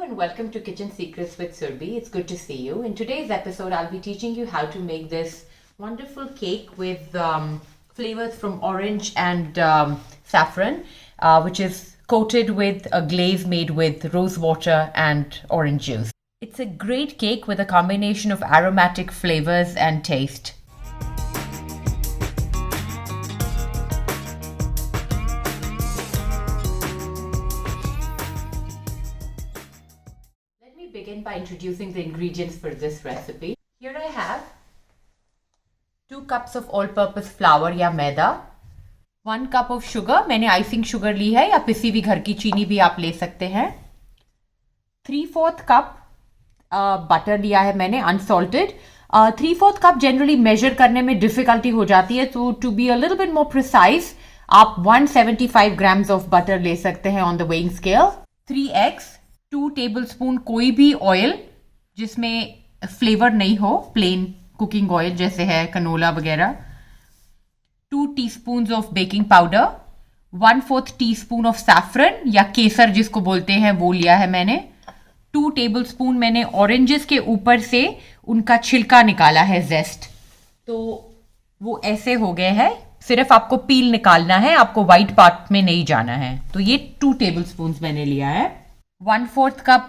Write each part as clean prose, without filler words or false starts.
and welcome to Kitchen Secrets with Surbi. It's good to see you. In today's episode, I'll be teaching you how to make this wonderful cake with flavors from orange and saffron, which is coated with a glaze made with rose water and orange juice. It's a great cake with a combination of aromatic flavors and taste. Begin by introducing the ingredients for this recipe. Here I have 2 cups of all-purpose flour या मैदा, 1 cup of sugar, मैंने icing sugar ली है या पिसी हुई घर की चीनी भी आप ले सकते हैं, 3/4 cup बटर लिया है मैंने अनसॉल्टेड. 3/4 cup जनरली मेजर करने में डिफिकल्टी हो जाती है, तो to be a little bit more precise आप 175 grams ऑफ बटर ले सकते हैं on the weighing scale. 3 eggs, 2 tablespoon कोई भी ऑयल जिसमें फ्लेवर नहीं हो, प्लेन कुकिंग ऑयल जैसे है कनोला वगैरह, 2 teaspoon of baking powder, 1/4 teaspoon of saffron या केसर जिसको बोलते हैं वो लिया है मैंने, 2 टेबलस्पून मैंने ऑरेंजेस के ऊपर से उनका छिलका निकाला है, जेस्ट, तो वो ऐसे हो गए हैं, सिर्फ आपको पील निकालना है, आपको वाइट पार्ट में नहीं जाना है. तो ये 2 टेबलस्पून मैंने लिया है. 1/4 कप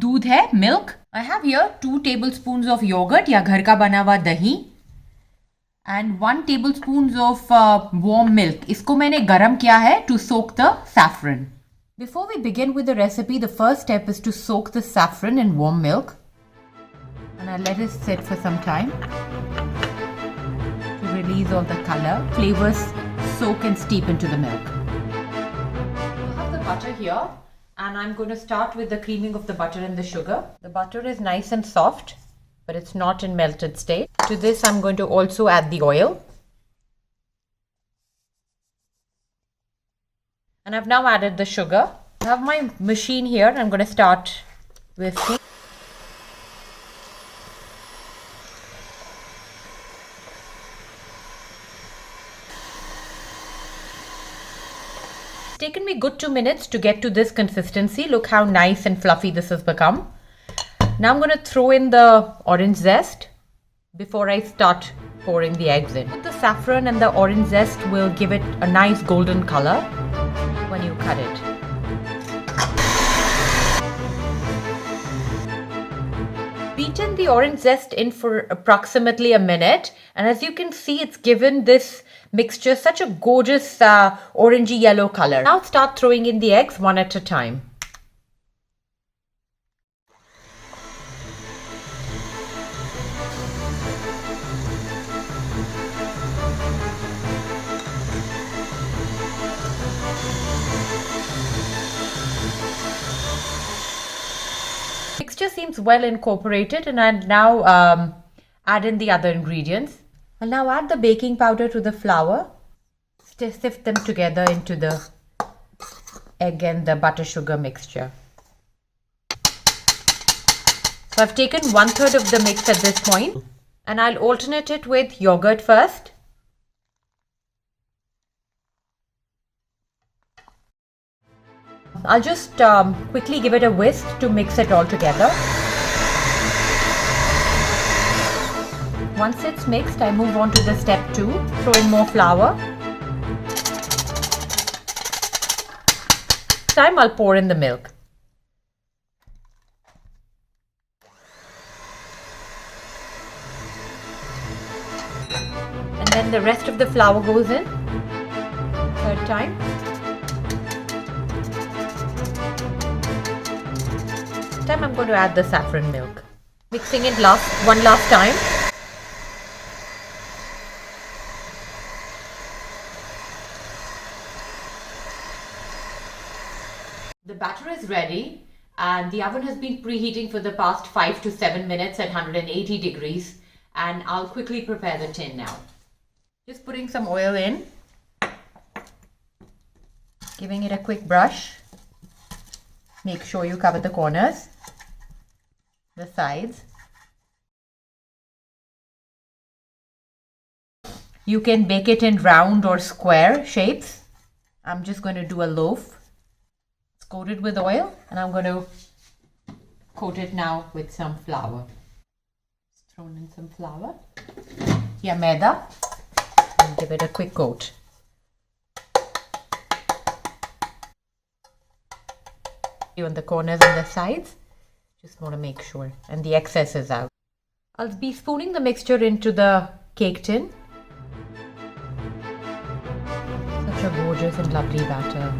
दूध है, milk. I have here 2 tablespoons of yogurt या घर का बना हुआ दही and 1 tablespoon of warm milk. इसको मैंने गरम किया है to soak the saffron. Before we begin with the recipe, the first step is to soak the saffron in warm milk, and I let it sit for some time to release all the color. Flavors soak and steep into the milk. I have the butter here. And I'm going to start with the creaming of the butter and the sugar. The butter is nice and soft, but it's not in melted state. To this, I'm going to also add the oil. And I've now added the sugar. I have my machine here. I'm going to start whisking. It's taken me good 2 minutes to get to this consistency. Look how nice and fluffy this has become. Now I'm going to throw in the orange zest before I start pouring the eggs in. The saffron and the orange zest will give it a nice golden color when you cut it. Beaten the orange zest in for approximately a minute, and as you can see, it's given this mixture such a gorgeous orangey yellow color. Now start throwing in the eggs one at a time. Mixture seems well incorporated, and I'll now add in the other ingredients. I'll now add the baking powder to the flour, sift them together into the egg and the butter sugar mixture. So I've taken 1/3 of the mix at this point, and I'll alternate it with yogurt first. I'll just quickly give it a whisk to mix it all together. Once it's mixed, I move on to the step 2, throw in more flour. This time I'll pour in the milk. And then the rest of the flour goes in. 3rd time. This time I'm going to add the saffron milk. Mixing it one last time. The batter is ready and the oven has been preheating for the past 5 to 7 minutes at 180 degrees, and I'll quickly prepare the tin now. Just putting some oil in, giving it a quick brush. Make sure you cover the corners, the sides. You can bake it in round or square shapes. I'm just going to do a loaf. It's coated with oil, and I'm going to coat it now with some flour. Just thrown in some flour. Yeah, maida. And give it a quick coat. On the corners and the sides. Just want to make sure. And the excess is out. I'll be spooning the mixture into the cake tin. Such a gorgeous and lovely batter.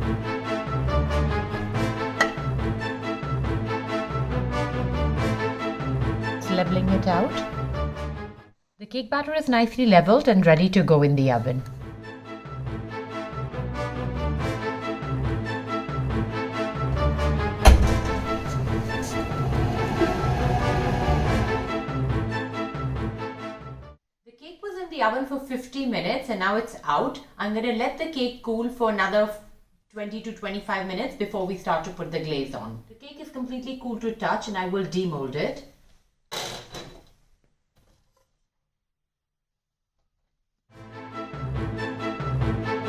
Just leveling it out. The cake batter is nicely leveled and ready to go in the oven. The oven for 50 minutes and now it's out. I'm going to let the cake cool for another 20 to 25 minutes before we start to put the glaze on. The cake is completely cool to touch and I will demold it. Look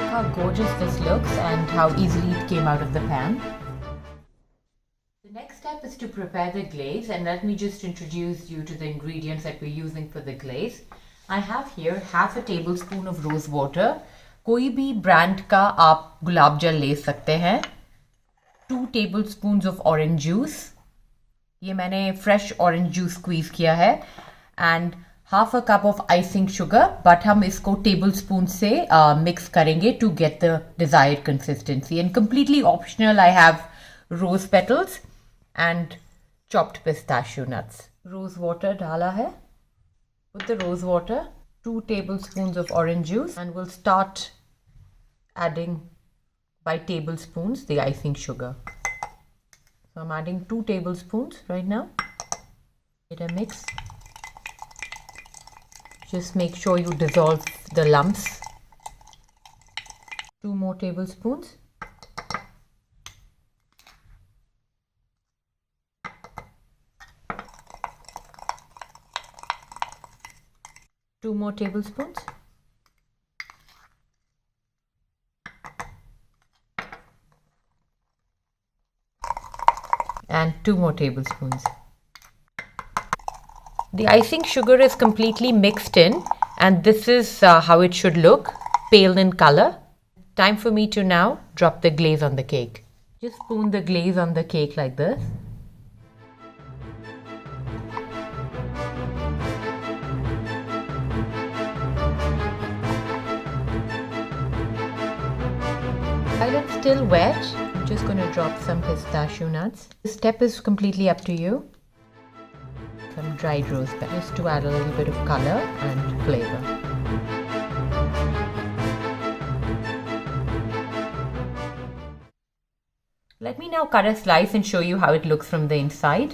how gorgeous this looks and how easily it came out of the pan. The next step is to prepare the glaze, and let me just introduce you to the ingredients that we're using for the glaze. I have here half a tablespoon of rose water. कोई भी brand का आप गुलाब जल ले सकते हैं. 2 tablespoons of orange juice. ये मैंने fresh orange juice squeeze किया है. And half a cup of icing sugar. But हम इसको tablespoon से mix करेंगे to get the desired consistency. And completely optional, I have rose petals and chopped pistachio nuts. Rose water डाला है. With the rose water, 2 tablespoons of orange juice, and we'll start adding by tablespoons the icing sugar. So I'm adding 2 tablespoons right now. Get a mix. Just make sure you dissolve the lumps. 2 more tablespoons. Two more tablespoons. And 2 more tablespoons. The icing sugar is completely mixed in, and this is how it should look, pale in color. Time for me to now drop the glaze on the cake. Just spoon the glaze on the cake like this. While it's still wet, I'm just going to drop some pistachio nuts. This step is completely up to you. Some dried rose petals just to add a little bit of color and flavor. Let me now cut a slice and show you how it looks from the inside.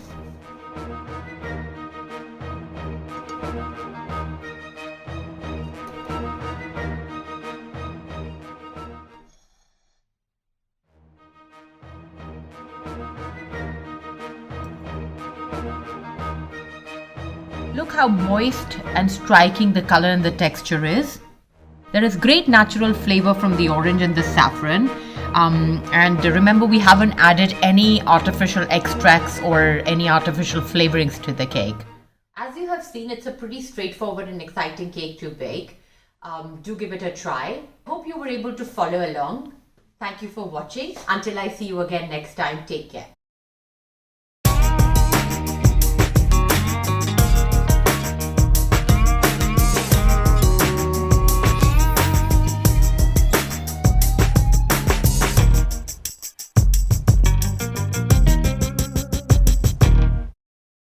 Look how moist and striking the color and the texture is. There is great natural flavor from the orange and the saffron. And remember, we haven't added any artificial extracts or any artificial flavorings to the cake. As you have seen, it's a pretty straightforward and exciting cake to bake. Do give it a try. Hope you were able to follow along. Thank you for watching. Until I see you again next time, take care.